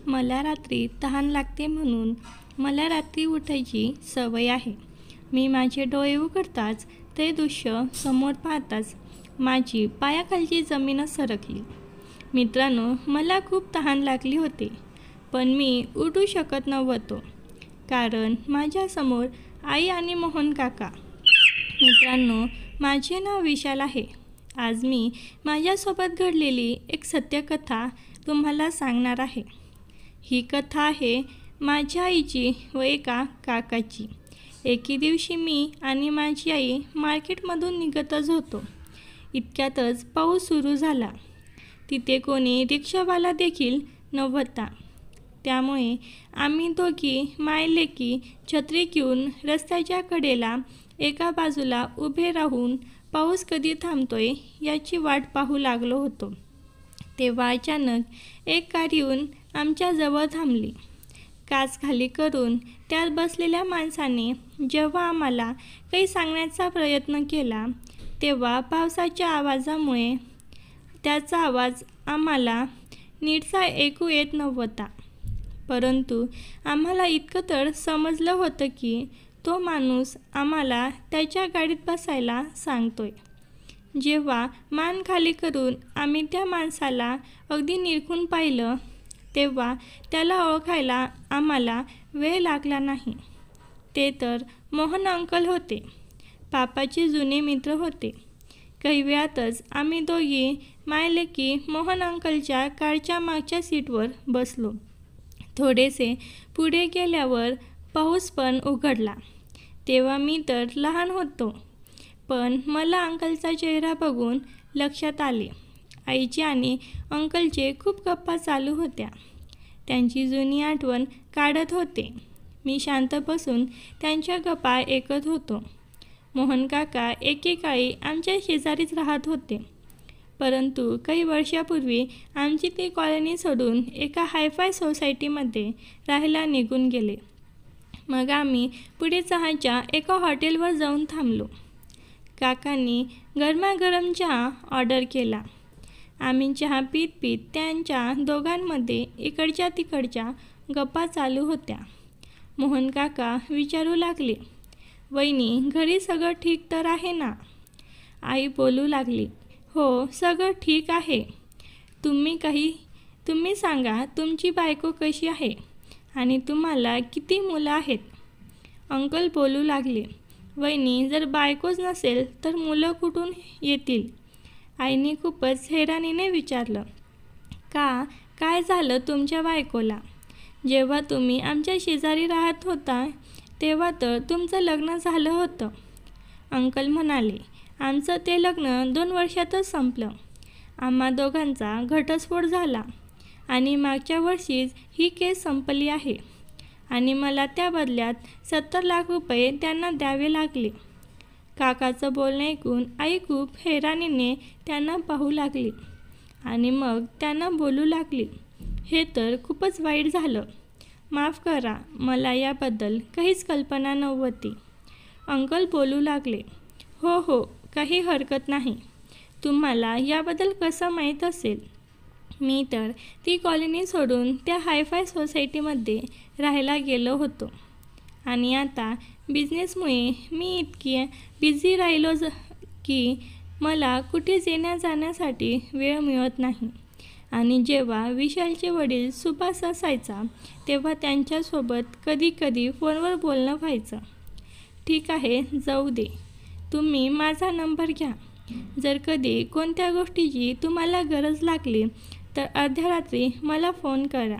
मला रात्री तहान लागते म्हणून मला रात्री उठायची सवय आहे. मी माझे डोळे उघडताच ते दृश्य समोर पाहताच माझी पायाखालची जमीनच सरकली. मित्रांनो, मला खूप तहान लागली होती, पण मी उठू शकत नव्हतो कारण माझ्यासमोर आई आणि मोहन काका. मित्रांनो, माझे नाव विशाल आहे. आज मी माझ्यासोबत घडलेली एक सत्यकथा तुम्हाला सांगणार आहे. ही कथा आहे माझ्या आईची व एका काकाची. एके दिवशी मी आणि माझी आई मार्केटमधून निघतच होतो. इतक्यातच पाऊस सुरू झाला. तिथे कोणी रिक्षावाला देखील नव्हता. त्यामुळे आम्ही दोघी मायलेकी छत्री घेऊन रस्त्याच्या कडेला एका बाजूला उभे राहून पाऊस कधी थांबतोय याची वाट पाहू लागलो होतो. तेव्हा अचानक एक कार येऊन आमच्याजवळ थांबली. काच खाली करून त्यात बसलेल्या माणसाने जेव्हा आम्हाला काही सांगण्याचा प्रयत्न केला तेव्हा पावसाच्या आवाजामुळे त्याचा आवाज आम्हाला नीटसा ऐकू येत नव्हता. परंतु आम्हाला इतकं तर समजलं होतं की तो माणूस आम्हाला त्याच्या गाडीत बसायला सांगतोय. जेव्हा मान खाली करून आम्ही त्या माणसाला अगदी निरखून पाहिलं तेव्हा त्याला ओळखायला आम्हाला वेळ लागला नाही. ते तर मोहन अंकल होते. पापाचे जुने मित्र होते. काही वेळातच आम्ही दोघी मायलेकी मोहन अंकलच्या कारच्या मागच्या सीटवर बसलो. थोडेसे पुढे गेल्यावर पाऊस पण उघडला. तेव्हा मी तर लहान होतो, पण मला अंकलचा चेहरा बघून लक्षात आले. आईचे आणि अंकलचे खूप गप्पा चालू होत्या. त्यांची जुनी आठवण काढत होते. मी शांत बसून त्यांच्या गप्पा ऐकत होतो. मोहन काका एकेकाळी आमच्या शेजारीच राहत होते, परंतु काही वर्षापूर्वी आमची ती कॉलनी सोडून एका हायफाय सोसायटीमध्ये राहायला निघून गेले. मग आम्ही पुढे चहाच्या एका हॉटेलवर जाऊन थांबलो. काकांनी गरमागरम चहा ऑर्डर केला. आम्ही चहा पीत पीत त्यांच्या दोघांमध्ये इकडच्या तिकडच्या गप्पा चालू होत्या. मोहन काका विचारू लागले, वहिनी, घरी सगळं ठीक तर आहे ना? आई बोलू लागली, हो, सगळं ठीक आहे. तुम्ही सांगा, तुमची बायको कशी आहे आणि तुम्हाला किती मुलं आहेत? अंकल बोलू लागले, वहिनी, जर बायकोच नसेल तर मुलं कुठून येतील? आईने खूपच हैराणीने विचारलं, काय झालं तुमच्या बायकोला? जेव्हा तुम्ही आमच्या शेजारी राहत होता तेव्हा तर तुमचं लग्न झालं होतं. अंकल म्हणाले, आमचं ते लग्न 2 वर्षातच संपलं. आम्हा दोघांचा घटस्फोट झाला आणि मागच्या वर्षीच ही केस संपली आहे आणि मला त्या बदल्यात 70 लाख रुपये त्यांना द्यावे लागले. काकाचं बोलणं ऐकून आई खूप हैराणीने त्यांना पाहू लागली आणि मग त्यांना बोलू लागली, हे तर खूपच वाईट झालं. माफ करा, मला याबद्दल काहीच कल्पना नव्हती. अंकल बोलू लागले, हो, काही हरकत नाही. तुम्हाला याबद्दल कसं माहीत असेल? मी तर ती कॉलनी सोडून त्या हायफाय सोसायटीमध्ये राहायला गेलो होतो आणि आता बिझनेसमुळे मी इतकी बिझी राहिलो की मला कुठेच येण्या जाण्यासाठी वेळ मिळत नाही. आणि जेव्हा विशालचे वडील सुभाष असायचा तेव्हा त्यांच्यासोबत कधी फोनवर बोलणं व्हायचं. ठीक आहे, जाऊ दे. तुम्ही माझा नंबर घ्या. जर कधी कोणत्या गोष्टीची तुम्हाला गरज लागली तर अर्ध्या रात्री मला फोन करा.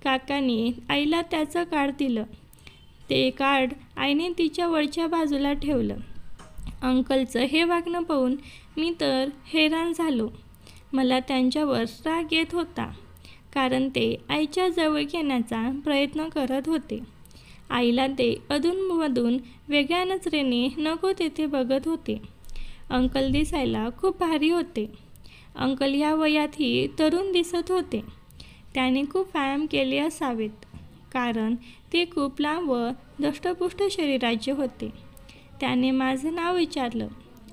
काकांनी आईला त्याचं कार्ड दिलं. ते कार्ड आईने तिच्या वरच्या बाजूला ठेवलं. अंकलचं हे वागणं पाहून मी तर हैराण झालो. मला त्यांच्यावर राग येत होता कारण ते आईच्या जवळ येण्याचा प्रयत्न करत होते. आईला ते अधूनमधून वेगळ्या नजरेने नको तेथे बघत होते. अंकल दिसायला खूप भारी होते. अंकल या वयातही तरुण दिसत होते. त्याने खूप व्यायाम केले असावेत कारण ते खूप लांब व दष्टपुष्ट शरीराचे होते. त्याने माझं नाव विचारलं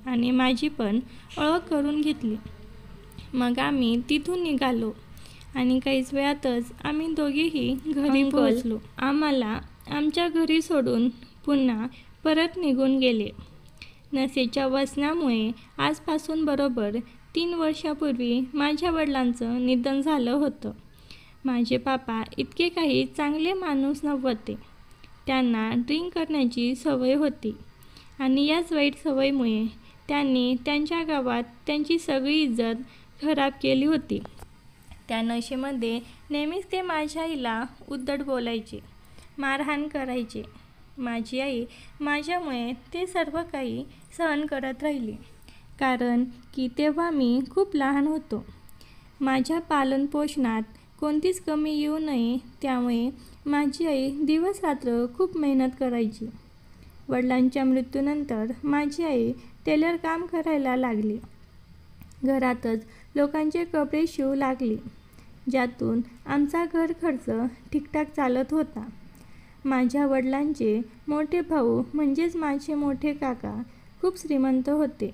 आणि माझी पण ओळख करून घेतली. मग आम्ही तिथून निघालो आणि काहीच वेळातच आम्ही दोघेही घरी पोहोचलो. आम्हाला आमच्या घरी सोडून पुन्हा परत निघून गेले. नशेच्या व्यसनामुळे आजपासून बरोबर 3 वर्षापूर्वी माझ्या वडिलांचं निधन झालं होतं. माझे पापा इतके काही चांगले माणूस नव्हते. त्यांना ड्रिंक करण्याची सवय होती आणि याच वाईट सवयीमुळे त्यांनी त्यांच्या गावात त्यांची सगळी इज्जत खराब केली होती. त्या नशेमध्ये नेहमीच ते माझ्या आईला उद्धट बोलायचे, मारहाण करायचे. माझी आई माझ्यामुळे ते सर्व काही सहन करत राहिली, कारण की तेव्हा मी खूप लहान होतो. माझ्या पालनपोषणात कोणतीच कमी येऊ नये त्यामुळे माझी आई दिवसरात्र खूप मेहनत करायची. वडिलांच्या मृत्यूनंतर माझी आई टेलर काम करायला लागली. घरातच लोकांचे कपडे शिवू लागली, ज्यातून आमचा घर खर्च ठीकठाक चालत होता. माझ्या वडिलांचे मोठे भाऊ म्हणजेच माझे मोठे काका खूप श्रीमंत होते,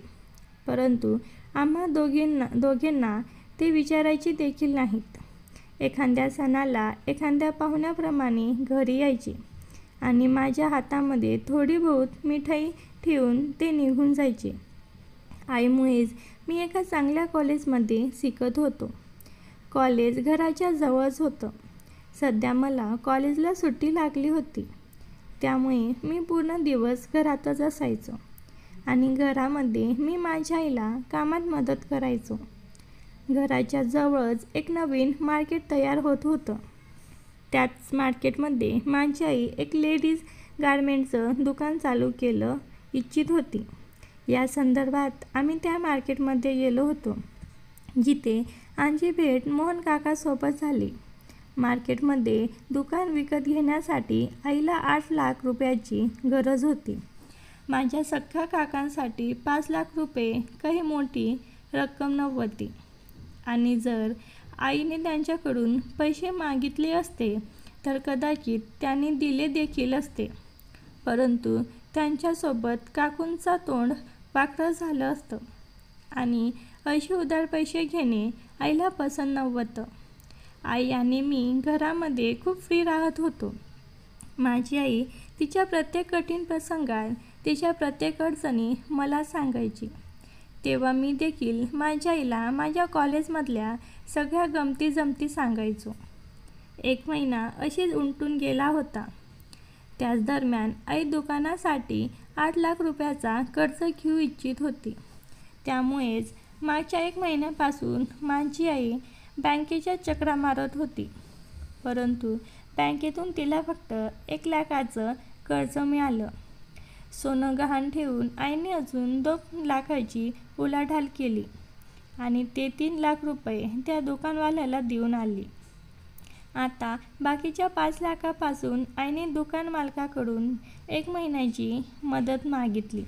परंतु आम्हा दोघींना ते विचारायचे देखील नाहीत. एखाद्या सणाला एखाद्या पाहुण्याप्रमाणे घरी यायचे आणि माझ्या हातामध्ये थोडी बहुत मिठाई ठेवून ते निघून जायचे. आईमुळेच मी एका चांगल्या कॉलेजमध्ये शिकत होतो. कॉलेज घराच्या जवळच होतं. सध्या मला कॉलेजला सुट्टी लागली होती, त्यामुळे मी पूर्ण दिवस घरातच असायचो आणि घरामध्ये मी माझ्या आईला कामात मदत करायचो. घराच्या जवळच एक नवीन मार्केट तयार होत होतं. त्याच मार्केटमध्ये माझी आई एक लेडीज गारमेंटचं दुकान चालू केलं इच्छित होती. या संदर्भात आम्ही त्या मार्केटमध्ये गेलो होतो, जिथे आमची भेट मोहन काकासोबत झाली. मार्केटमध्ये दुकान विकत घेण्यासाठी आईला 8 लाख रुपयाची गरज होती. माझ्या सख्ख्या काकांसाठी 5 लाख रुपये काही मोठी रक्कम नव्हती आणि जर आईने त्यांच्याकडून पैसे मागितले असते तर कदाचित त्यांनी दिले देखील असते, परंतु त्यांच्यासोबत काकूंचा तोंड वाकडं झालं असतं आणि असे उधार पैसे घेणे आईला पसंत नव्हतं. आई आणि मी घरामध्ये खूप फ्री राहत होतो. माझी आई तिच्या प्रत्येक कठीण प्रसंगात, तिच्या प्रत्येक अडचणी मला सांगायची. तेव्हा मी देखील माझ्या आईला माझ्या कॉलेजमधल्या सगळ्या गमती-जमती सांगायचो. 1 महिना अशीच उलटून गेला होता. त्याच दरम्यान आई दुकानासाठी 8 लाख रुपयाचा कर्ज घेऊ इच्छित होती. त्यामुळेच मागच्या 1 महिन्यापासून माझी आई बँकेच्या चकरा मारत होती, परंतु बँकेतून तिला फक्त 1 लाखाचं कर्ज मिळालं. सोनं गहाण ठेवून आईने अजून 2 लाखाची उलाढाल केली आणि ते 3 लाख रुपये त्या दुकानवाल्याला देऊन आली. आता बाकीच्या 5 लाखापासून आईने दुकान मालकाकडून 1 महिन्याची मदत मागितली,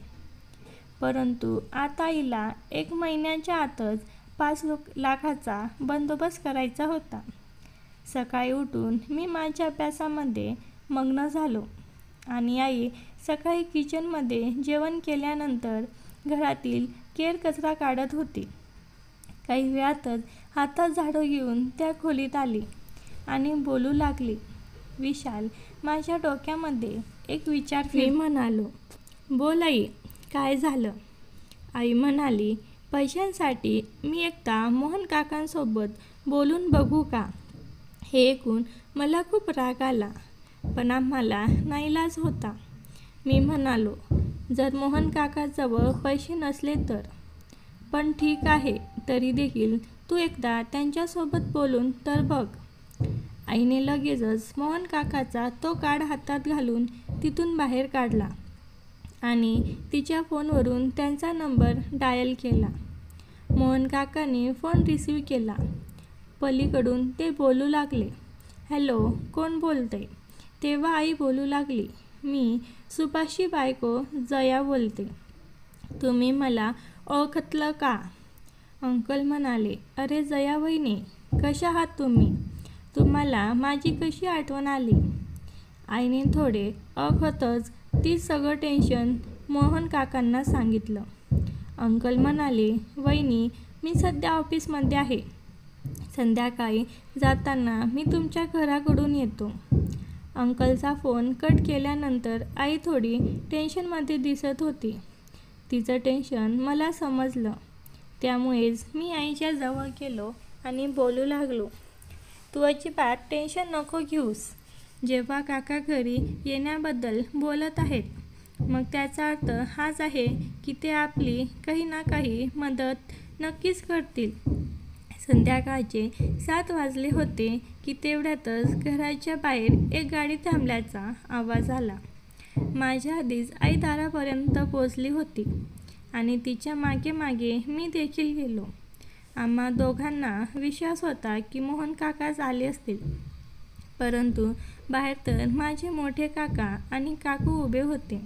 परंतु आता आईला 1 महिन्याच्या आतच 5 लाखाचा बंदोबस्त करायचा होता. सकाळी उठून मी माझ्या अभ्यासामध्ये मग्न झालो आणि आई सकाळी किचनमध्ये जेवण केल्यानंतर घरातील केर कचरा काढत होती. काही वेळातच हातात झाडू घेऊन त्या खोलीत आली आणि बोलू लागली. विशाल, माझ्या डोक्यामध्ये एक विचार मी म्हणालो, बोल आई, काय झालं? आई म्हणाली, पैशांसाठी मी एकदा मोहन काकांसोबत बोलून बघू का? हे ऐकून मला खूप राग आला, पण आम्हाला नाईलाज होता. मी म्हणालो, जर मोहन काकाजवळ पैसे नसले तर? पण ठीक आहे, तरी देखील तू एकदा त्यांच्यासोबत बोलून तर बघ. आईने लगेचच मोहन काकाचा तो कार्ड हातात घालून तिथून बाहेर काढला आणि तिच्या फोनवरून त्यांचा नंबर डायल केला. मोहन काकाने फोन रिसीव्ह केला. पलीकडून ते बोलू लागले, हॅलो, कोण बोलतंय? तेव्हा आई बोलू लागली, मी सुभाषची बायको जया बोलते. तुम्ही मला ओळखलं का? अंकल म्हणाले, अरे जया वहिनी, कशा आहात तुम्ही? तुम्हाला माझी कशी आठवण आली? आईने थोडे अवखतच ती सगळं टेन्शन मोहन काकांना सांगितलं. अंकल म्हणाले, वहिनी, मी सध्या ऑफिसमध्ये आहे. संध्याकाळी जाताना मी तुमच्या घराकडून येतो. अंकलचा फोन कट केल्यानंतर आई थोडी टेन्शनमध्ये दिसत होती. तिचं टेन्शन मला समजलं. त्यामुळेच मी आईच्या जवळ गेलो आणि बोलू लागलो. तू अजिबात टेन्शन नको घेऊस. जेव्हा काका घरी येण्याबद्दल बोलत आहेत मग त्याचा अर्थ हाच आहे की ते आपली काही ना काही मदत नक्कीच करतील. संध्याकाळचे 7 वाजले होते की तेवढ्यातच घराच्या बाहेर एक गाडी थांबल्याचा आवाज आला. माझ्या आधीच आई दारापर्यंत पोचली होती आणि तिच्या मागे मागे मी देखील गेलो. आम्हा दोघांना विश्वास होता की मोहन काकाच आले असतील, परंतु बाहेर तर माझे मोठे काका आणि काकू उभे होते.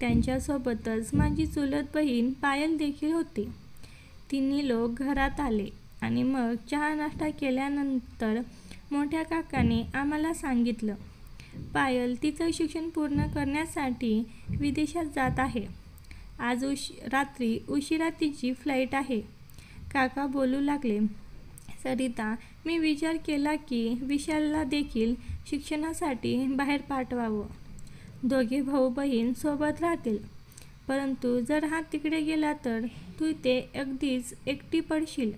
त्यांच्यासोबतच माझी चुलत बहीण पायल देखील होती. तिन्ही लोक घरात आले आणि मग चहा नाश्ता केल्यानंतर मोठ्या काकाने आम्हाला सांगितलं, पायल तिचं शिक्षण पूर्ण करण्यासाठी विदेशात जात आहे. आज रात्री उशिरा तिची फ्लाईट आहे. काका बोलू लागले. सरिता, मी विचार केला की विशालला देखील शिक्षणासाठी बाहेर पाठवावं. दोघे भाऊ बहीण सोबत राहतील, परंतु जर हा तिकडे गेला तर तू ते अगदीच एकटी पडशील.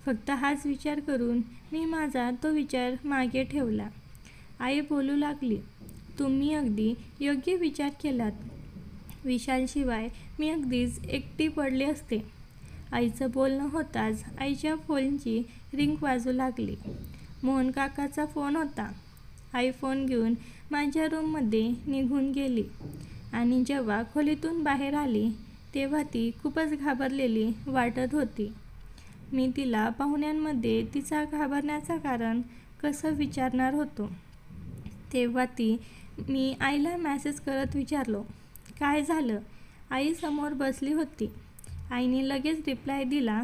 फक्त हाच विचार करून मी माझा तो विचार मागे ठेवला. आई बोलू लागली, तुम्ही अगदी योग्य विचार केलात. विशालशिवाय मी अगदीच एकटी पडले असते. आईचं बोलणं होताच आईच्या फोनची रिंग वाजू लागली. मोहन काकाचा फोन होता. आई फोन घेऊन माझ्या रूममध्ये निघून गेली आणि जेव्हा खोलीतून बाहेर आली तेव्हा ती खूपच घाबरलेली वाटत होती. मी तिला पाहुण्यांमध्ये तिचा घाबरण्याचं कारण कसं विचारणार होतो. तेव्हा मी आईला मेसेज करत विचारलो, काय झालं? आई समोर बसली होती. आईने लगेच रिप्लाय दिला,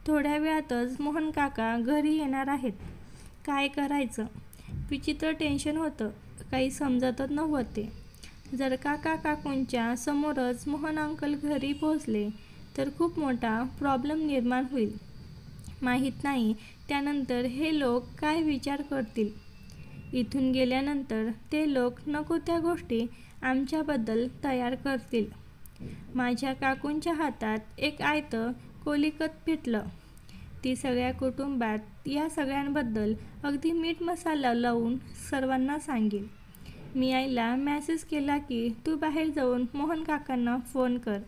थोड्या वेळातच मोहन काका घरी येणार आहेत. काय करायचं? विचित्र टेन्शन होतं. काही समजतच नव्हते. जर काका काकूंच्या समोरच मोहन अंकल घरी पोहोचले तर खूप मोठा प्रॉब्लेम निर्माण होईल. माहीत नाही त्यानंतर हे लोक काय विचार करतील. इथून गेल्यानंतर ते लोक नको त्या गोष्टी आमच्याबद्दल तयार करतील. माझ्या काकूंच्या हातात एक आयतं कोलिकत भेटलं. ती सगळ्या कुटुंबात या सगळ्यांबद्दल अगदी मीठ मसाला लावून सर्वांना सांगेल. मी आईला मेसेज केला की तू बाहेर जाऊन मोहन काकांना फोन कर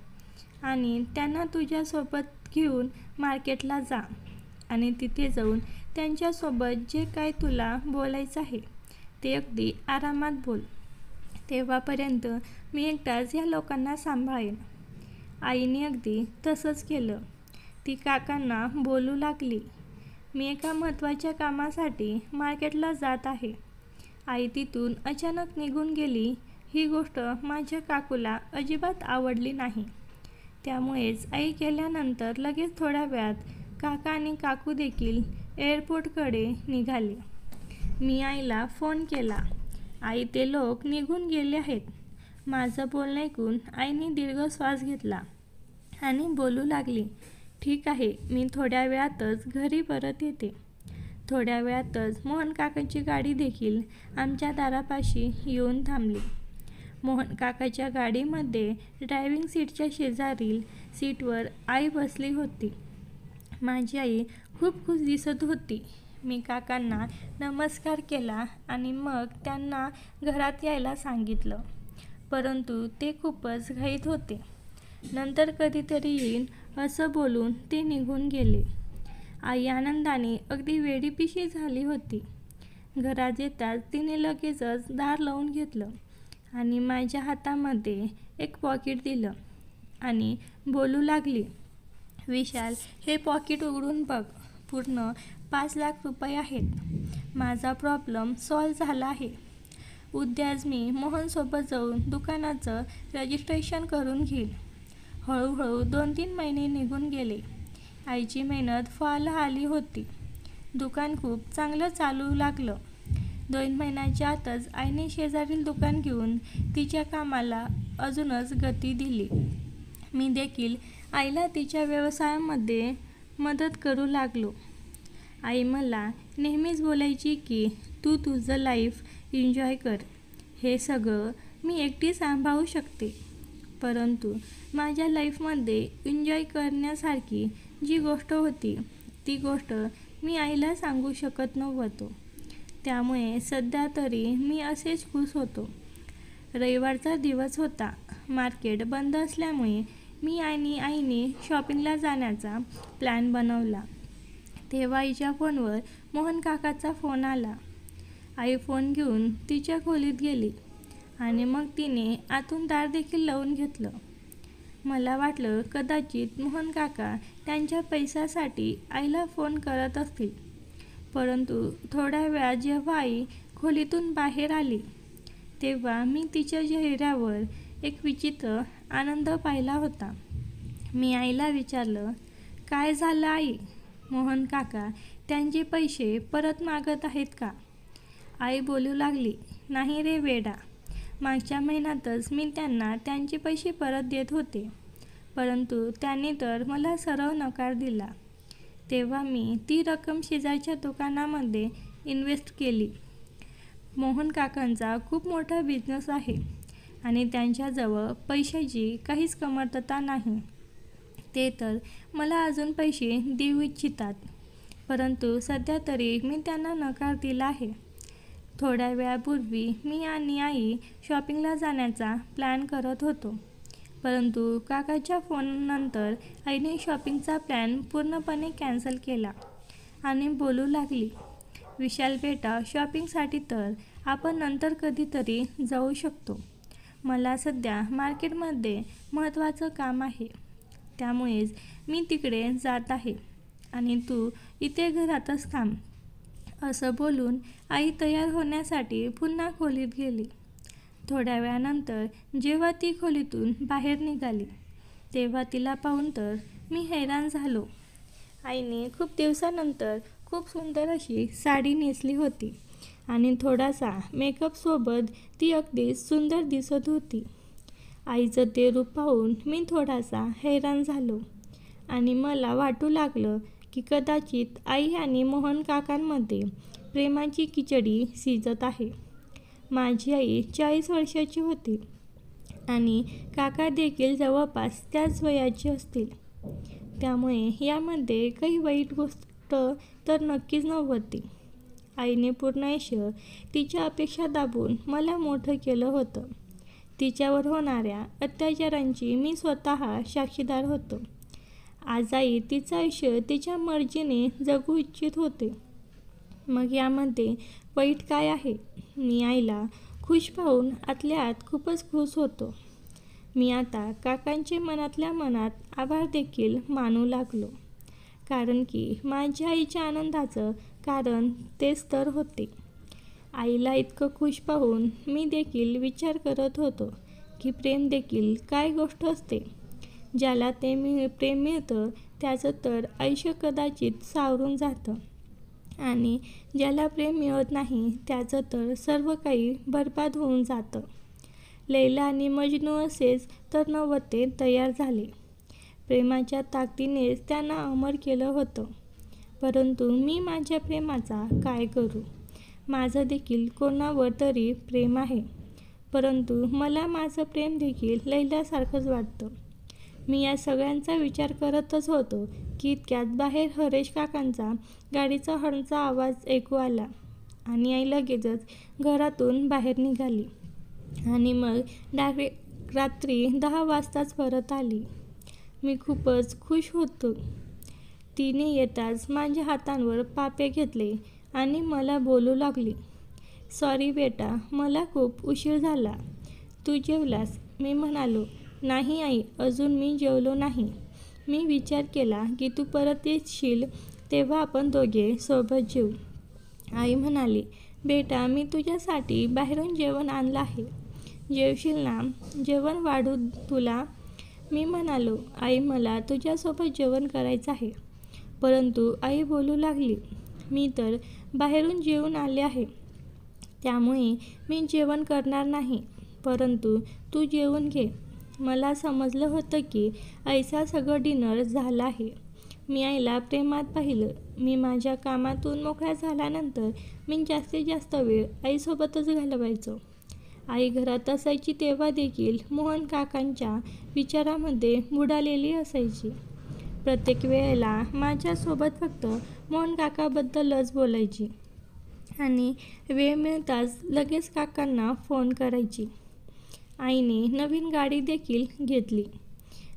आणि त्यांना तुझ्यासोबत घेऊन मार्केटला जा आणि तिथे जाऊन त्यांच्यासोबत जे काय तुला बोलायचं आहे ते अगदी आरामात बोल. तेव्हापर्यंत मी एकटाच या लोकांना सांभाळेन. आईने अगदी तसंच केलं. ती काकांना बोलू लागली, मी एका महत्त्वाच्या कामासाठी मार्केटला जात आहे. आई तिथून अचानक निघून गेली. ही गोष्ट माझ्या काकूला अजिबात आवडली नाही. त्यामुळेच आई गेल्यानंतर लगेच थोड्या वेळात काका आणि काकू देखील एअरपोर्टकडे निघाले. मी आईला फोन केला. आई, ते लोक निघून गेले आहेत. माझं बोलणं ऐकून आईने दीर्घ श्वास घेतला आणि बोलू लागली, ठीक आहे, मी थोड्या वेळातच घरी परत येते. थोड्या वेळातच मोहन काकांची गाडी देखील आमच्या दारापाशी येऊन थांबली. मोहन काकाच्या गाडीमध्ये ड्रायव्हिंग सीटच्या शेजारील सीटवर आई बसली होती. माझी आई खूप खुश दिसत होती. मी काकांना नमस्कार केला आणि मग त्यांना घरात यायला सांगितलं, परंतु ते खूपच घाईत होते. नंतर कधीतरी येईन असं बोलून ते निघून गेले. आई आनंदाने अगदी वेडीपिशी झाली होती. घरात येताच तिने लगेचच दार लावून घेतलं आणि माझ्या हातामध्ये एक पॉकेट दिलं आणि बोलू लागली, विशाल, हे पॉकेट उघडून बघ. पूर्ण 5 लाख रुपये आहेत. माझा प्रॉब्लेम सॉल्व्ह झाला आहे. उद्याच मी मोहनसोबत जाऊन दुकानाचं रजिस्ट्रेशन करून घेईन. हळूहळू 2-3 महिने निघून गेले. आईची मेहनत फळाला आली होती. दुकान खूप चांगलं चालू लागलं. 2 महिन्याच्या आतच आईने शेजारील दुकान घेऊन तिच्या कामाला अजूनच गती दिली. मी देखील आईला तिच्या व्यवसायामध्ये मदत करू लागलो. आई मला नेहमीच बोलायची की तू तुझं लाईफ एन्जॉय कर, हे सगळं मी एकटी सांभाळू शकते. परंतु माझ्या लाईफमध्ये एन्जॉय करण्यासारखी जी गोष्ट होती ती गोष्ट मी आईला सांगू शकत नव्हतो. त्यामुळे सध्या तरी मी असेच खुश होतो. रविवारचा दिवस होता. मार्केट बंद असल्यामुळे मी आणि आईने शॉपिंगला जाण्याचा प्लॅन बनवला. तेव्हा आईच्या फोनवर मोहन काकाचा फोन आला. आई फोन घेऊन तिच्या खोलीत गेली आणि मग तिने आतून दार देखील लावून घेतलं. मला वाटलं कदाचित मोहन काका त्यांच्या पैशासाठी आईला फोन करत असतील. परंतु थोड्या वेळात जेव्हा आई खोलीतून बाहेर आली तेव्हा मी तिच्या चेहऱ्यावर एक विचित्र आनंद पाहिला होता. मी आईला विचारलं, काय झालं आई? मोहन काका त्यांचे पैसे परत मागत आहेत का? आई बोलू लागली, नाही रे वेडा, मागच्या महिन्यातच मी त्यांना त्यांचे पैसे परत देत होते, परंतु त्यांनी तर मला सरळ नकार दिला. तेव्हा मी ती रक्कम शेजारच्या दुकानामध्ये इन्व्हेस्ट केली. मोहन काकांचा खूप मोठा बिझनेस आहे आणि त्यांच्याजवळ पैशाची काहीच कमतरता नाही. ते तर मला अजून पैसे देऊ इच्छितात, परंतु सध्या तरी मी त्यांना नकार दिला आहे. थोड्या वेळापूर्वी मी आणि आई शॉपिंगला जाण्याचा प्लॅन करत होतो, परंतु काकाच्या फोननंतर आईने शॉपिंगचा प्लॅन पूर्णपणे कॅन्सल केला आणि बोलू लागली, विशाल बेटा, शॉपिंगसाठी तर आपण नंतर कधीतरी जाऊ शकतो. मला सध्या मार्केटमध्ये महत्त्वाचं काम आहे, त्यामुळेच मी तिकडे जात आहे आणि तू इथे घरातच थांब. असं बोलून आई तयार होण्यासाठी पुन्हा खोलीत गेली. थोड्या वेळानंतर जेव्हा ती खोलीतून बाहेर निघाली तेव्हा तिला पाहून तर मी हैराण झालो. आईने खूप दिवसानंतर खूप सुंदर अशी साडी नेसली होती आणि थोडासा मेकअपसोबत ती अगदी सुंदर दिसत होती. आईचं ते रूप पाहून मी थोडासा हैराण झालो आणि मला वाटू लागलं की कदाचित आई आणि मोहन काकांमध्ये प्रेमाची खिचडी शिजत आहे. माझी आई 40 वर्षाची होती आणि काका देखील जवळपास त्याच वयाचे असतील, त्यामुळे यामध्ये काही वाईट गोष्ट तर नक्कीच नव्हती. आईने पूर्ण आयुष्य तिच्या अपेक्षा दाबून मला मोठं केलं होतं. तिच्यावर होणाऱ्या अत्याचारांची मी स्वतः साक्षीदार होतो. आज आई तिचं आयुष्य तिच्या मर्जीने जगू इच्छित होते. मग यामध्ये वाईट काय आहे? मी आईला खुश पाहून आतल्या आत खूपच खुश होतो. मी आता काकांचे मनातल्या मनात आभार देखील मानू लागलो, कारण की माझ्या आईच्या आनंदाचं कारण तेच तर होते. आईला इतकं खुश पाहून मी देखील विचार करत होतो की प्रेम देखील काय गोष्ट असते. ज्याला ते प्रेम मिळतं त्याचं तर आयुष्य कदाचित सावरून जातं आणि ज्याला प्रेम मिळत नाही त्याचं तर सर्व काही बरबाद होऊन जातं. लैला आणि मजनू असेच तर नवते तयार झाले. प्रेमाच्या ताकदीनेच त्यांना अमर केलं होतं. परंतु मी माझ्या प्रेमाचा काय करू? माझं देखील कोणावर तरी प्रेम आहे, परंतु मला माझं प्रेम देखील लैलासारखंच वाटतं. मी या सगळ्यांचा विचार करतच होतो की इतक्यात बाहेर हरेश काकांचा गाडीचा हॉर्नचा आवाज ऐकू आला आणि आई लगेचच घरातून बाहेर निघाली आणि मग डायरेक्ट रात्री 10 वाजताच परत आली. मी खूपच खुश होतो. तिने येताच माझ्या हातांवर पापे घेतले आणि मला बोलू लागली, सॉरी बेटा, मला खूप उशीर झाला. तू जेवलास? मी म्हणालो, नाही आई, अजून मी जेवलो नाही. मी विचार केला की तू परत येशील तेव्हा आपण दोघे सोबत जेवू. आई म्हणाली, बेटा, मी तुझ्यासाठी बाहेरून जेवण आणलं आहे, जेवशील ना? जेवण वाढू तुला? मी म्हणालो, आई, मला तुझ्यासोबत जेवण करायचं आहे. परंतु आई बोलू लागली, मी तर बाहेरून जेवून आले आहे, त्यामुळे मी जेवण करणार नाही, परंतु तू जेवून घे. मला समजलं होतं की आईचा सगळं डिनर झालं आहे. मी आईला प्रेमात पाहिलं. मी माझ्या कामातून मोकळा झाल्यानंतर मी जास्तीत जास्त वेळ आईसोबतच घालवायचो. आई घरात असायची तेव्हा देखील मोहन काकांच्या विचारामध्ये बुडालेली असायची. प्रत्येक वेळेला माझ्यासोबत फक्त मोहन काकाबद्दलच बोलायची आणि वेळ मिळताच लगेच काकांना फोन करायची. आईने नवीन गाडी देखील घेतली.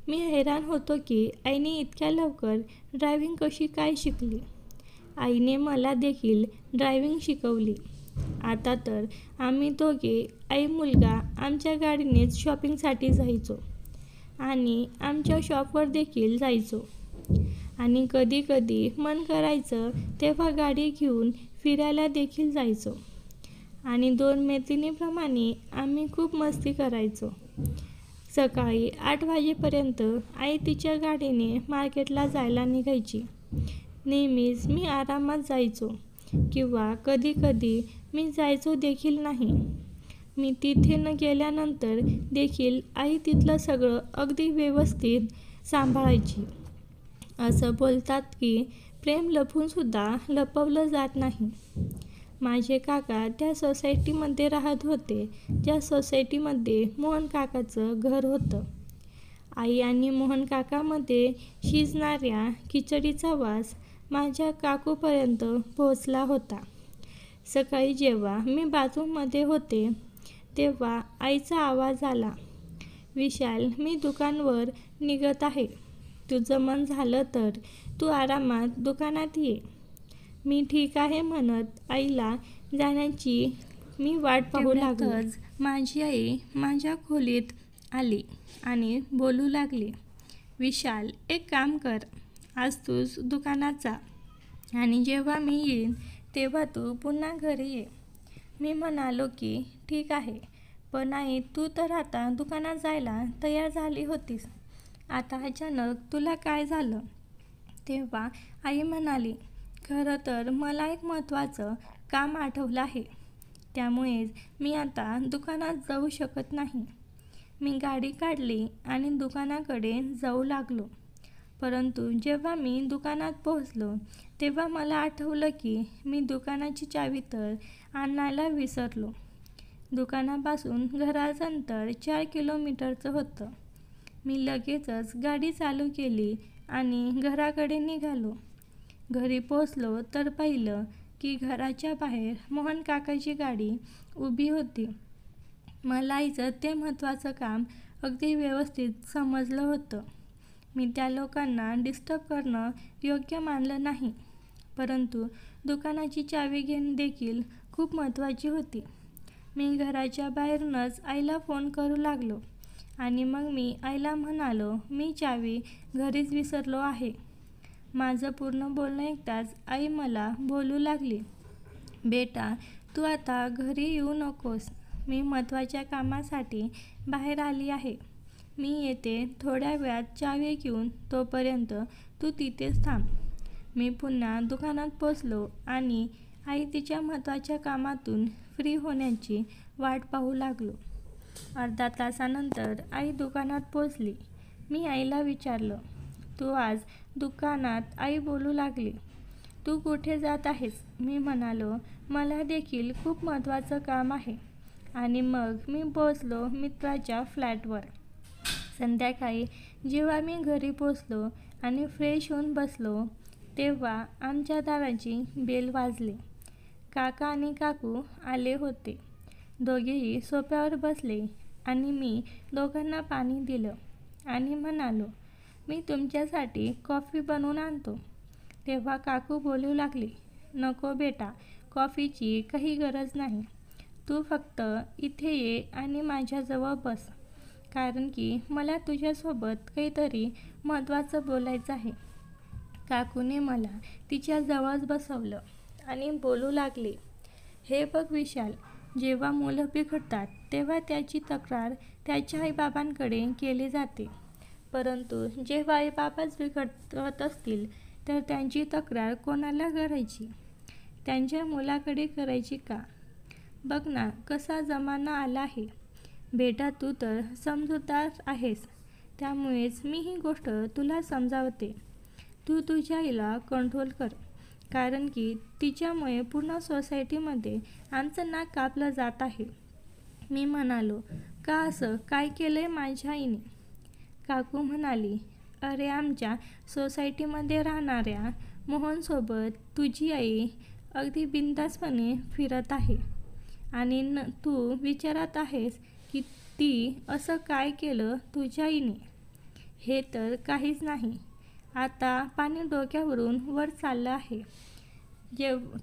मी हैराण होतो की आईने इतक्या लवकर ड्रायव्हिंग कशी काय शिकली. आईने मला देखील ड्रायव्हिंग शिकवली. आता तर आम्ही दोघे आई मुलगा आमच्या गाडीनेच शॉपिंगसाठी जायचो आणि आमच्या शॉपवर देखील जायचो आणि कधी कधी मन करायचं तेव्हा गाडी घेऊन फिरायला देखील जायचो आणि 2 मैत्रिणींप्रमाणे आम्ही खूप मस्ती करायचो. सकाळी 8 वाजेपर्यंत आई तिच्या गाडीने मार्केटला जायला निघायची. नेहमीच मी आरामात जायचो किंवा कधी-कधी मी जायचो देखील नाही. मी तिथे न गेल्यानंतर देखील आई तिथलं सगळं अगदी व्यवस्थित सांभाळायची. असं बोलतात की प्रेम लपूनसुद्धा लपवलं जात नाही. माझे काका त्या सोसायटीमध्ये राहत होते ज्या सोसायटीमध्ये मोहन काकाचं घर होतं. आई आणि मोहन काकामध्ये शिजणाऱ्या खिचडीचा वास माझ्या काकूपर्यंत पोहोचला होता. सकाळी जेव्हा मी बाथरूममध्ये होते तेव्हा आईचा आवाज आला, "विशाल, मी दुकानावर निघत आहे. तुझं मन झालं तर तू आरामात दुकानात ये." मी ठीक आहे म्हणत आईला जाण्याची मी वाट पाहू लागलो. माझी आई माझ्या खोलीत आली आणि बोलू लागली, "विशाल, एक काम कर. आज तूच दुकानात जा आणि जेव्हा मी येईन तेव्हा तू पुन्हा घरी ये." मी म्हणालो की ठीक आहे, पण आई तू तर आता दुकानात जायला तयार झाली होतीस. आता अचानक तुला काय झालं? तेव्हा आई म्हणाली, "खरं तर मला एक महत्त्वाचं काम आठवलं आहे. त्यामुळेच मी आता दुकानात जाऊ शकत नाही." मी गाडी काढली आणि दुकानाकडे जाऊ लागलो. परंतु जेव्हा मी दुकानात पोहोचलो तेव्हा मला आठवलं की मी दुकानाची चावी तर आणायला विसरलो. दुकानापासून घराचं अंतर 4 किलोमीटरचं होतं. मी लगेचच गाडी चालू केली आणि घराकडे निघालो. घरी पोहोचलो तर पाहिलं की घराच्या बाहेर मोहन काकाची गाडी उभी होती. मला आईचं ते महत्त्वाचं काम अगदी व्यवस्थित समजलं होतं. मी त्या लोकांना डिस्टर्ब करणं योग्य मानलं नाही, परंतु दुकानाची चावी घेणं देखील खूप महत्त्वाची होती. मी घराच्या बाहेरूनच आईला फोन करू लागलो आणि मग मी आईला म्हणालो, "मी चावी घरीच विसरलो आहे." माझं पूर्ण बोलणं ऐकताच आई मला बोलू लागली, "बेटा, तू आता घरी येऊ नकोस. मी महत्त्वाच्या कामासाठी बाहेर आली आहे. मी येते थोड्या वेळात चावी घेऊन, तोपर्यंत तू तिथेच थांब." मी पुन्हा दुकानात पोचलो आणि आई तिच्या महत्त्वाच्या कामातून फ्री होण्याची वाट पाहू लागलो. अर्ध्या तासानंतर आई दुकानात पोचली. मी आईला विचारलं, "तू आज दुकानात?" आई बोलू लागली, "तू कुठे जात आहेस?" मी म्हणालो, "मला देखील खूप महत्त्वाचं काम आहे." आणि मग मी पोहोचलो मित्राच्या फ्लॅटवर. संध्याकाळी जेव्हा मी घरी पोचलो आणि फ्रेश होऊन बसलो तेव्हा आमच्या दाराची बेल वाजली. काका आणि काकू आले होते. दोघेही सोफ्यावर बसले आणि मी दोघांना पाणी दिलं आणि म्हणालो, "मी तुमच्यासाठी कॉफी बनवून आणतो." तेव्हा काकू बोलू लागली, "नको बेटा, कॉफीची काही गरज नाही. तू फक्त इथे ये आणि माझ्याजवळ बस, कारण की मला तुझ्यासोबत काहीतरी महत्त्वाचं बोलायचं आहे." काकूने मला तिच्या जवळच बसवलं आणि बोलू लागली, "हे बघ विशाल, जेव्हा मुलं बिघडतात तेव्हा त्याची तक्रार त्याच्या आईबाबांकडे केली जाते, परंतु जेव्हा आईबाबाच बिघडत असतील तर त्यांची तक्रार कोणाला करायची? त्यांच्या मुलाकडे करायची का? बघ ना कसा जमाना आला आहे. बेटा, तू तर समजूतदार आहेस, त्यामुळेच मी ही गोष्ट तुला समजावते." तू तुझ्या आईला कंट्रोल कर, कारण की तिच्यामुळे पूर्ण सोसायटीमध्ये आमचं नाक कापलं जात आहे. मी म्हणालो, का असं काय केलंय माझ्या आईने? काकू म्हणाली, अरे आमच्या सोसायटीमध्ये राहणाऱ्या मोहनसोबत तुझी आई अगदी बिनधास्तपणे फिरत आहे आणि तू विचारत आहेस की ती असं काय केलं तुझ्या आईने? हे तर काहीच नाही. आता पाणी डोक्यावरून वर चाललं आहे.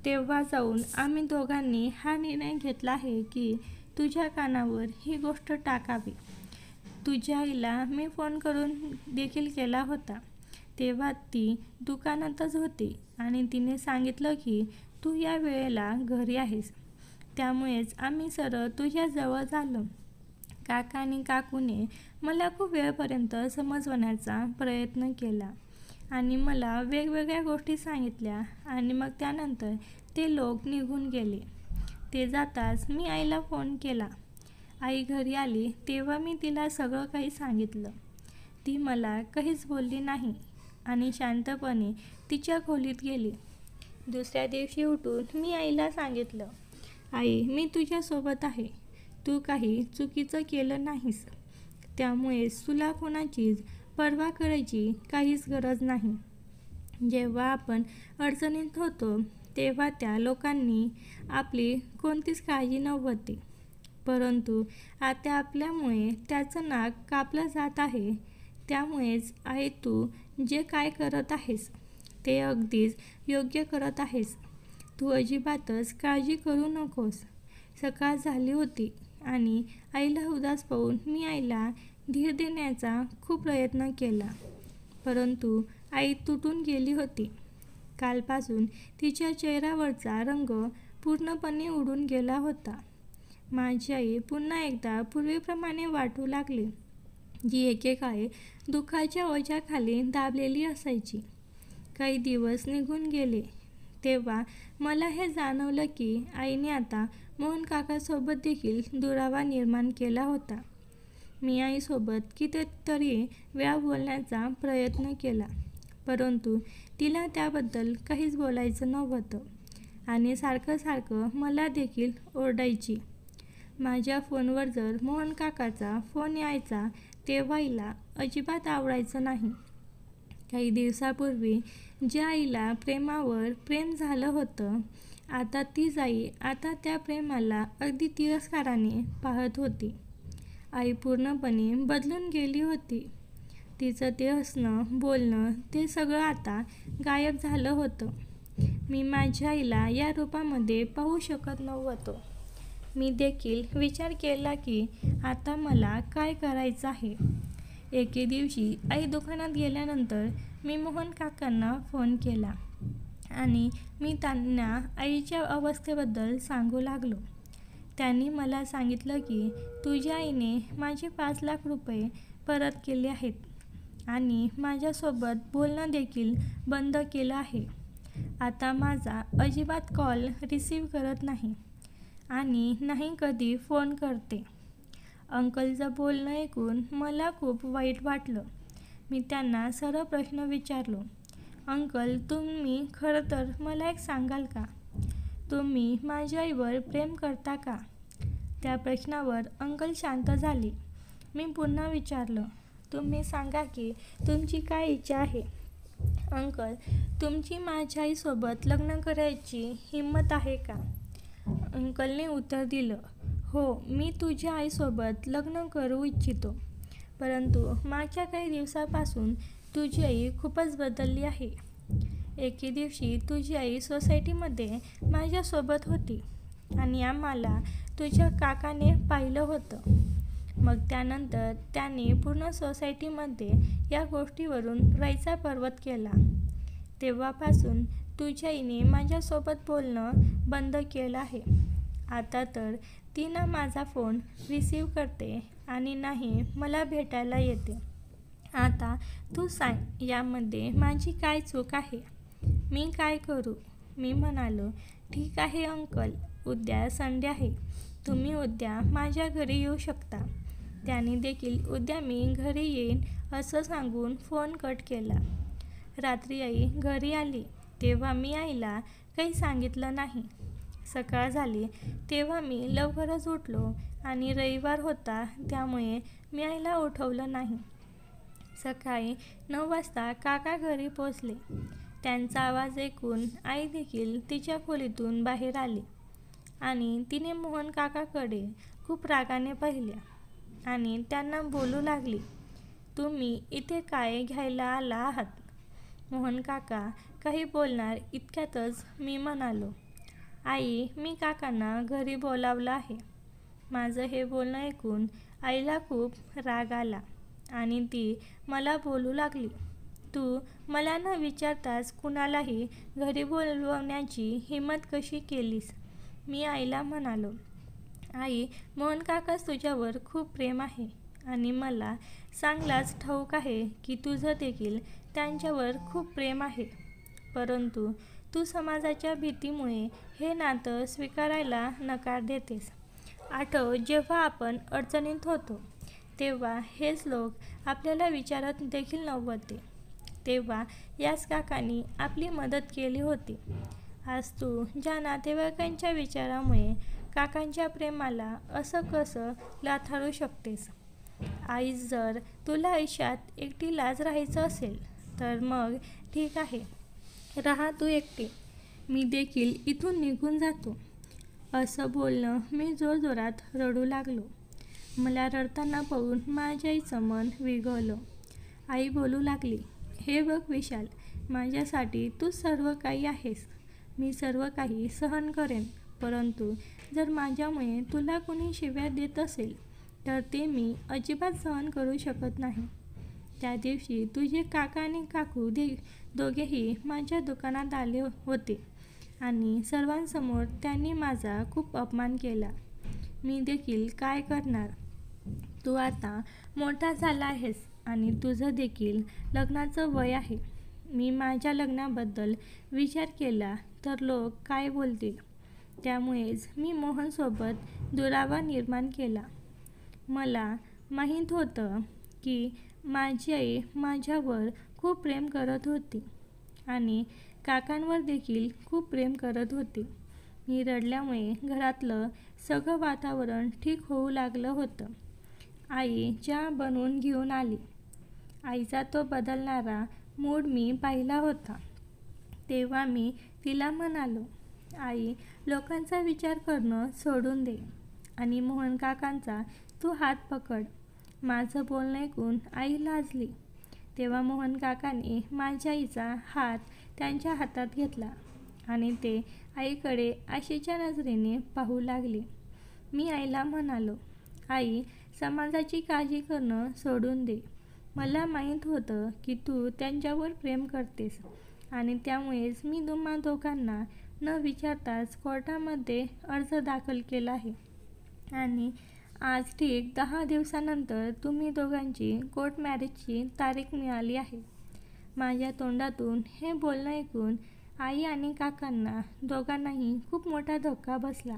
तेव्हा जाऊन आम्ही दोघांनी हा निर्णय घेतला आहे की तुझ्या कानावर ही गोष्ट टाकावी. तुझ्या आईला मी फोन करून देखील केला होता. तेव्हा ती दुकानातच होती आणि तिने सांगितलं की तू या वेळेला घरी आहेस. त्यामुळेच आम्ही सरळ तुझ्याजवळ आलो. काका आणि काकूने मला खूप वेळपर्यंत समजवण्याचा प्रयत्न केला आणि मला वेगवेगळ्या गोष्टी सांगितल्या आणि मग त्यानंतर ते लोक निघून गेले. ते जाताच मी आईला फोन केला. आई घरी आली तेव्हा मी तिला सगळं काही सांगितलं. ती मला काहीच बोलली नाही आणि शांतपणे तिच्या खोलीत गेली. दुसऱ्या दिवशी उठून मी आईला सांगितलं, आई, मी तुझ्यासोबत आहे. तू काही चुकीचं केलं नाहीस. त्यामुळेच तुला कोणाचीच पर्वा करायची काहीच गरज नाही. जेव्हा आपण अडचणीत होतो तेव्हा त्या लोकांनी आपली कोणतीच काळजी नव्हती. परंतु आता आपल्यामुळे त्याचं नाक कापलं जात आहे. त्यामुळेच आई, तू जे काय करत आहेस ते अगदीच योग्य करत आहेस. तू अजिबातच काळजी करू नकोस. सकाळ झाली होती आणि आईला उदास पाहून मी आईला धीर देण्याचा खूप प्रयत्न केला, परंतु आई तुटून गेली होती. कालपासून तिच्या चेहऱ्यावरचा रंग पूर्णपणे उडून गेला होता. माझी आई पुन्हा एकदा पूर्वीप्रमाणे वाटू लागली, जी एकेकाळी दुःखाच्या ओझ्याखाली दाबलेली असायची. काही दिवस निघून गेले तेव्हा मला हे जाणवलं की आईने आता मोहन काकासोबत देखील दुरावा निर्माण केला होता. मी आईसोबत कितीतरी वेळा बोलण्याचा प्रयत्न केला, परंतु तिला त्याबद्दल काहीच बोलायचं नव्हतं आणि सारखं मला देखील ओरडायची. माझ्या फोनवर जर मोहन काकाचा फोन यायचा तेव्हा आईला अजिबात आवडायचं नाही. काही दिवसापूर्वी ज्या आईला प्रेमावर प्रेम झालं होतं, आता तीच आई आता त्या प्रेमाला अगदी तिरस्काराने पाहत होती. आई पूर्णपणे बदलून गेली होती. तिचं ते हसणं, बोलणं ते सगळं आता गायब झालं होतं. मी माझ्या आईला या रूपामध्ये पाहू शकत नव्हतो. मी देखील विचार केला की आता मला काय करायचं आहे. एके दिवशी आई दुकानात गेल्यानंतर मी मोहन काकांना फोन केला आणि मी त्यांना आईच्या अवस्थेबद्दल सांगू लागलो. त्यांनी मला सांगितलं की तुझ्या आईने माझे 5 लाख रुपये परत केले आहेत आणि माझ्यासोबत बोलणं देखील बंद केलं आहे. आता माझा अजिबात कॉल रिसीव्ह करत नाही आणि नाही कधी फोन करते. अंकलचं बोलणं ऐकून मला खूप वाईट वाटलं. मी त्यांना सरळ प्रश्न विचारलो, अंकल, तुम्ही खरं तर मला एक सांगाल का? तुम्ही माझ्या आईवर प्रेम करता का? त्या प्रश्नावर अंकल शांत झाले. मी पुन्हा विचारलं, तुम्ही सांगा की तुमची काय इच्छा आहे? अंकल, तुमची माझ्या आईसोबत लग्न करायची हिंमत आहे का? अंकलने उत्तर दिलं, हो, मी तुझ्या आईसोबत लग्न करू इच्छितो. परंतु मागच्या काही दिवसापासून तुझी आई खूपच बदलली आहे. एके दिवशी तुझी आई सोसायटीमध्ये माझ्यासोबत होती आणि आम्हाला तुझ्या काकाने पाहिलं होतं. मग त्यानंतर त्याने पूर्ण सोसायटीमध्ये या गोष्टीवरून राहायचा पर्वत केला. तेव्हापासून तुझ्या आईने माझ्यासोबत बोलणं बंद केलं आहे. आता तर ती ना माझा फोन रिसीव्ह करते आणि नाही मला भेटायला येते. आता तू सांग, यामध्ये माझी काय चूक आहे? मी काय करू? मी म्हणालो, ठीक आहे अंकल, उद्या संडे आहे. तुम्ही उद्या माझ्या घरी येऊ शकता. त्याने देखील उद्या मी घरी येईन असं सांगून फोन कट केला. रात्री आई घरी आली तेव्हा मी आईला काही सांगितलं नाही. सकाळ झाली तेव्हा मी लवकरच उठलो आणि रविवार होता त्यामुळे मी आईला उठवलं नाही. सकाळी 9 वाजता काका घरी पोचले. त्यांचा आवाज ऐकून आई देखील तिच्या खोलीतून बाहेर आली आणि तिने मोहन काकाकडे खूप रागाने पाहिले आणि त्यांना बोलू लागली, तुम्ही इथे काय घ्यायला आला आहात? मोहन काका काही बोलणार इतक्यातच मी म्हणालो, आई मी काकांना घरी बोलावलं आहे. माझं हे बोलणं ऐकून आईला खूप राग आला आणि ती मला बोलू लागली, तू मला न विचारताच कुणालाही घरी बोलवण्याची हिंमत कशी केलीस? मी आईला म्हणालो, आई मोहन काकास तुझ्यावर खूप प्रेम आहे आणि मला चांगलाच ठाऊक आहे की तुझं देखील त्यांच्यावर खूप प्रेम आहे. परंतु तू समाजाच्या भीतीमुळे हे नातं स्वीकारायला नकार देतेस. आठव जेव्हा आपण अडचणीत होतो तेव्हा हेच लोक आपल्याला विचारत देखील नव्हते. तेव्हा याच काकांनी आपली मदत केली होती. आज तू ज्या नातेवाईकांच्या विचारामुळे काकांच्या प्रेमाला असं कसं लाथाळू शकतेस? आई जर तुला आयुष्यात एकटीलाच राहायचं असेल तर मग ठीक आहे, राहा तू एकटी. मी देखील इथून निघून जातो. असं बोलणं मी जोरजोरात रडू लागलो. मला रडताना पाहून माझ्या आईचं मन विघळलं. आई बोलू लागली, हे बघ विशाल, माझ्यासाठी तू सर्व काही आहेस. मी सर्व काही सहन करेन, परंतु जर माझ्यामुळे तुला कोणी शिव्या देत असेल तर ते मी अजिबात सहन करू शकत नाही. त्या दिवशी तुझे काका आणि काकू दोघेही माझ्या दुकानात आले होते आणि सर्वांसमोर त्यांनी माझा खूप अपमान केला. मी देखील काय करणार? तू आता मोठा झाला आहेस आणि तुझं देखील लग्नाचं वय आहे. मी माझ्या लग्नाबद्दल विचार केला तर लोक काय बोलतील, त्यामुळेच मी मोहनसोबत दुरावा निर्माण केला. मला माहीत होतं की माझी आई माझ्यावर खूप प्रेम करत होती आणि काकांवर देखील खूप प्रेम करत होती. मी रडल्यामुळे घरातलं सगळं वातावरण ठीक होऊ लागलं होतं. आई चहा बनवून घेऊन आली. आईचा तो बदलणारा मूड मी पाहिला होता. तेव्हा मी तिला म्हणालो, आई लोकांचा विचार करणं सोडून दे आणि मोहन काकांचा तू हात पकड. माझं बोलणं ऐकून आई लाजली. तेव्हा मोहन काकांनी माझ्या आईचा हात त्यांच्या हातात घेतला आणि ते आईकडे आशेच्या नजरेने पाहू लागले. मी आईला म्हणालो, आई समाजाची काळजी करणं सोडून दे. मला माहीत होतं की तू त्यांच्यावर प्रेम करतेस आणि त्यामुळेच मी तुम्हा दोघांना न विचारताच कोर्टामध्ये अर्ज दाखल केला आहे आणि आज ठीक 10 दिवसानंतर तुम्ही दोघांची कोर्ट मॅरेजची तारीख मिळाली आहे. माझ्या तोंडातून हे बोलणं ऐकून आई आणि काकांना दोघांनाही खूप मोठा धक्का बसला.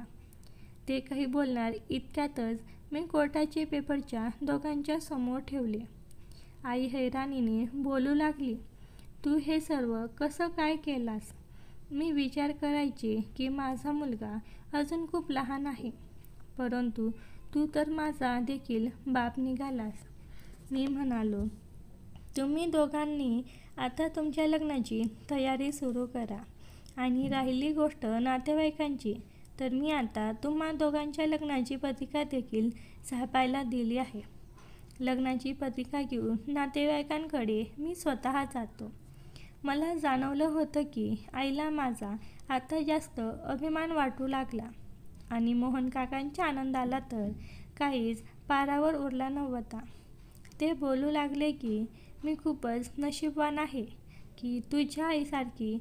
ते काही बोलणार इतक्यातच मी कोर्टाचे पेपरच्या दोघांच्या समोर ठेवले. आई हैराणीने बोलू लागली, तू हे सर्व कसं काय केलास? मी विचार करायचे की माझा मुलगा अजून खूप लहान आहे, परंतु तू तर माझा देखील बाप निघालास. मी म्हणालो, तुम्ही दोघांनी आता तुमच्या लग्नाची तयारी सुरू करा आणि राहिली गोष्ट नातेवाईकांची, तर मी आता तुम्हा दोघांच्या लग्नाची पत्रिका देखील छापायला दिली आहे. लग्नाची पत्रिका घेऊन नातेवाईकांकडे मी स्वतः जातो. मला जाणवलं होतं की आईला माझा आता जास्त अभिमान वाटू लागला आणि मोहन काकांच्या आनंदाला तर काहीच पारावर उरला नव्हता. ते बोलू लागले की मी खूपच नशीबवान आहे की तुझ्या आईसारखी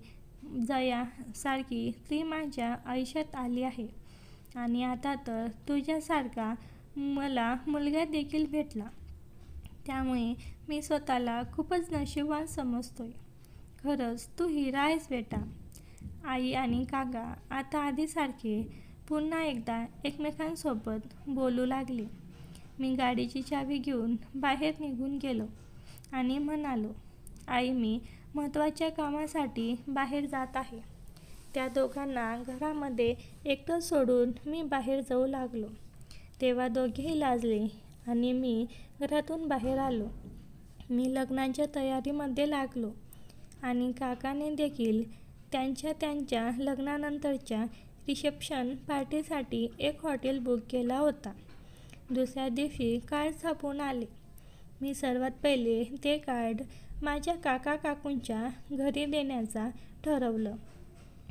जयासारखी स्त्री माझ्या आयुष्यात आली आहे आणि आता तर तुझ्यासारखा मला मुलगा देखील भेटला. त्यामुळे मी स्वतःला खूपच नशीबवान समजतोय. खरंच तू हिरा आहेस बेटा. आई आणि काका आता आधीसारखे पुन्हा एकदा एकमेकांसोबत बोलू लागले. मी गाडीची चावी घेऊन बाहेर निघून गेलो आणि म्हणालो, आई मी महत्त्वाच्या कामासाठी बाहेर जात आहे. त्या दोघांना घरामध्ये एकटं सोडून मी बाहेर जाऊ लागलो. तेव्हा दोघेही लाजले आणि मी घरातून बाहेर आलो. मी लग्नाच्या तयारीमध्ये लागलो आणि काकाने देखील त्यांच्या लग्नानंतरच्या रिसेप्शन पार्टीसाठी एक हॉटेल बुक केला होता. दुसऱ्या दिवशी कार्ड छापून आले. मी सर्वात पहिले ते कार्ड माझ्या काकांच्या घरी देण्याचा ठरवलं.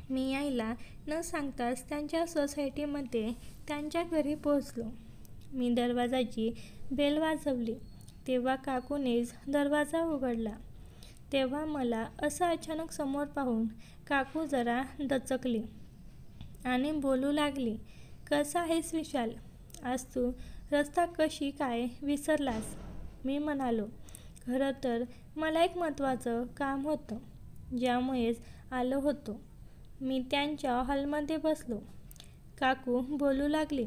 मी आईला न सांगताच त्यांच्या सोसायटीमध्ये त्यांच्या घरी पोहोचलो. मी दरवाजाची बेल वाजवली तेव्हा काकूनेच दरवाजा उघडला. तेव्हा मला असं अचानक समोर पाहून काकू जरा दचकली आणि बोलू लागली, "कसा आहेस विशाल? आज तू रस्ता कशी काय विसरलास?" मी म्हणालो, "खरं तर मला एक महत्त्वाचं काम होतं, ज्यामुळेच आलो होतो." मी त्यांच्या हॉलमध्ये बसलो. काकू बोलू लागली,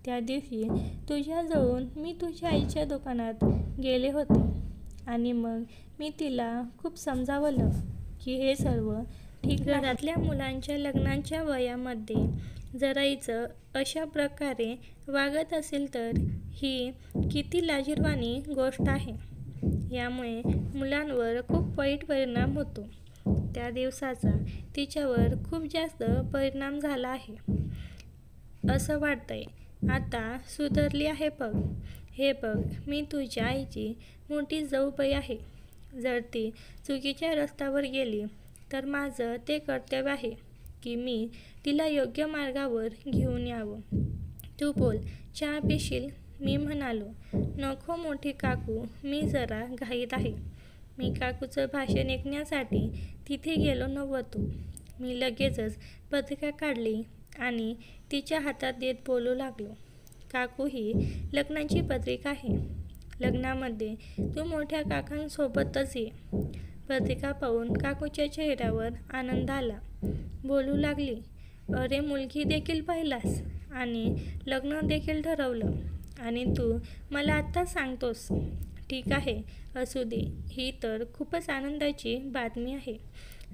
"त्या दिवशी तुझ्याजवळून मी तुझ्या आईच्या दुकानात गेले होते आणि मग मी तिला खूप समजावलं की हे सर्व ठीक नाही. घरातल्या मुलांच्या लग्नाच्या वयामध्ये जर आईचं अशा प्रकारे वागत असेल तर ही किती लाजिरवाणी गोष्ट आहे. यामुळे मुलांवर खूप वाईट परिणाम होतो. त्या दिवसाचा तिच्यावर खूप जास्त परिणाम झाला आहे. असं वाटतंय आता सुधारली आहे बघ. हे बघ, मी तुझ्या आईची मोठी जाऊबाई आहे. जर ती चुकीच्या रस्त्यावर गेली तर माझं ते कर्तव्य आहे की मी तिला योग्य मार्गावर घेऊन यावं. तू बोल, चहा पिशील?" मी म्हणालो, "नको मोठी काकू, मी जरा घाईत आहे." मी काकूचं भाषण ऐकण्यासाठी तिथे गेलो नव्हतो. मी लगेचच पत्रिका काढली आणि तिच्या हातात देत बोलू लागलो, "काकू, ही लग्नाची पत्रिका आहे. लग्नामध्ये तू मोठ्या काकांसोबतच ये." पत्रिका पाहून काकूच्या चेहऱ्यावर आनंद आला. बोलू लागली, "अरे, मुलगी देखील पाहिलास आणि लग्न देखील ठरवलं आणि तू मला आत्ता सांगतोस? ठीक आहे, असू दे. ही तर खूपच आनंदाची बातमी आहे.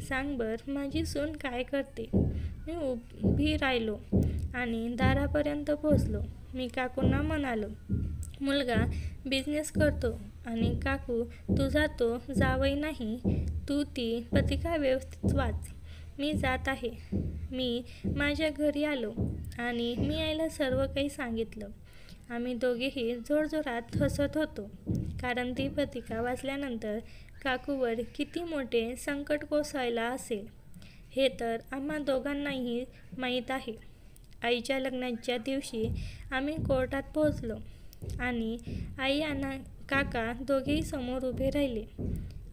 सांग बरं, माझी सून काय करते?" मी उभी राहिलो आणि दारापर्यंत पोहोचलो. मी काकूंना म्हणालो, "मुलगा बिझनेस करतो आणि काकू, तुझा तो जावई नाही. तू ती पत्रिका व्यवस्थित वाच. मी जात आहे." मी माझ्या घरी आलो आणि मी आईला सर्व काही सांगितलं. आम्ही दोघेही जोरजोरात हसत होतो, कारण ती पत्रिका वाचल्यानंतर काकूवर किती मोठे संकट कोसळलं असेल हे तर आम्हा दोघांनाही माहीत आहे. आईच्या लग्नाच्या दिवशी आम्ही कोर्टात पोहोचलो आणि आई आणि काका दोघेही समोर उभे राहिले.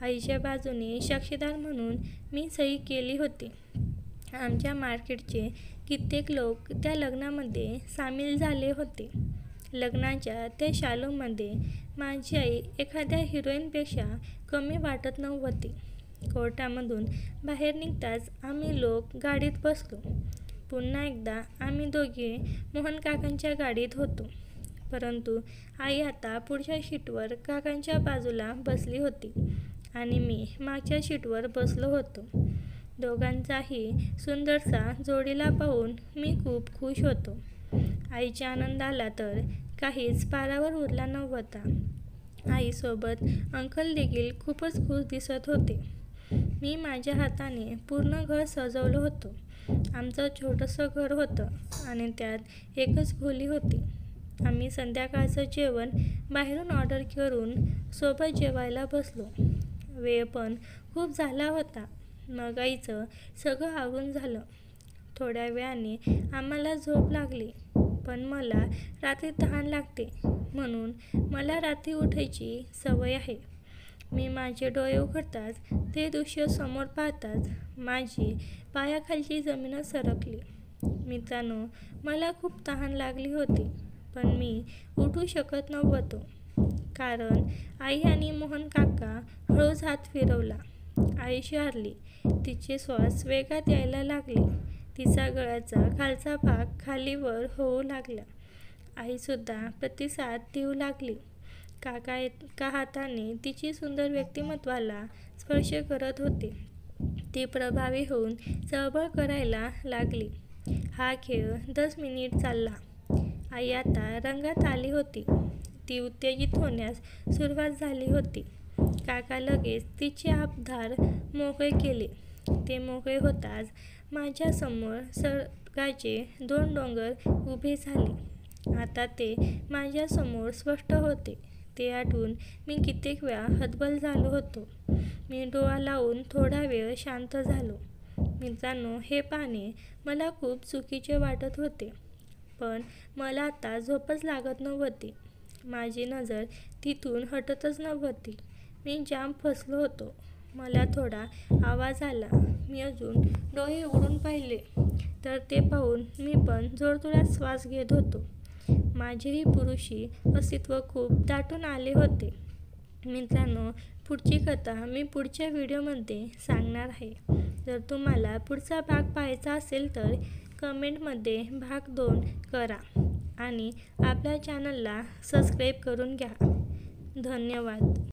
आईच्या बाजूने साक्षीदार म्हणून मी सही केली होती. आमच्या मार्केटचे कित्येक लोक त्या लग्नामध्ये सामील झाले होते. लग्नाच्या त्या शालूमध्ये माझी आई एखाद्या हिरोईनपेक्षा कमी वाटत नव्हती. कोर्टामधून बाहेर निघताच आम्ही लोक गाडीत बसलो. पुन्हा एकदा आम्ही दोघे मोहन काकांच्या गाडीत होतो, परंतु आई आता पुढच्या सीटवर काकांच्या बाजूला बसली होती आणि मी मागच्या सीटवर बसलो होतो. दोघांचाही सुंदरसा जोडीला पाहून मी खूप खुश होतो. आईच्या आनंदाला तर काहीच पारावर उरला नव्हता. आईसोबत अंकल देखील खूपच खुश दिसत होते. मी माझ्या हाताने पूर्ण घर सजवलं होतं. आमचं छोटंसं घर होतं आणि त्यात एकच खोली होती. आम्ही संध्याकाळचं जेवण बाहेरून ऑर्डर करून सोबत जेवायला बसलो. वेळ पण खूप झाला होता. मग आईचं सगळं आवरून झालं. थोड्या वेळाने आम्हाला झोप लागली, पण मला रात्री तहान लागते म्हणून मला रात्री उठायची सवय आहे. मी माझे डोळे उघडताच ते दृश्य समोर पाहताच माझी पायाखालची जमीनच सरकली. मित्रांनो, मला खूप तहान लागली होती, पण मी उठू शकत नव्हतो, कारण आई आणि मोहन काका हळूच हात फिरवला. आई शहारली. तिचे श्वास वेगात यायला लागले. तिचा गळ्याचा खालचा भाग खाली वर होऊ लागला. आईसुद्धा प्रतिसाद देऊ लागली. काका एका हाताने तिची सुंदर व्यक्तिमत्वाला स्पर्श करत होते. ती प्रभावी होऊन चळवळ करायला लागली. हा खेळ 10 मिनिट चालला. आई आता रंगात आली होती. ती उत्तेजित होण्यास सुरुवात झाली होती. काका लगेच तिचे आबदार मोकळे केले. ते मोकळे होताच माझ्यासमोर स्वर्गाचे 2 डोंगर उभे झाले. आता ते माझ्यासमोर स्पष्ट होते. ते आठवून मी कित्येक वेळा हतबल झालो होतो. मी डोळा लावून थोडा वेळ शांत झालो. मित्रांनो, हे पाहणे मला खूप चुकीचे वाटत होते. पण मला आता झोपच लागत नव्हती. माझी नजर तिथून हटतच नव्हती. मी जाम फसलो होतो. मला थोडा आवाज आला. मी अजून डोळे उघडून पाहिले तर ते पाहून मी पण जोरजोरात श्वास घेत होतो. माझेही पुरुषी अस्तित्व खूप दाटून आले होते. मित्रांनो, पुढची कथा मी पुढच्या व्हिडिओमध्ये सांगणार आहे. जर तुम्हाला पुढचा भाग पाहायचा असेल तर कमेंटमध्ये भाग 2 करा आणि आपल्या चॅनलला सबस्क्राईब करून घ्या. धन्यवाद.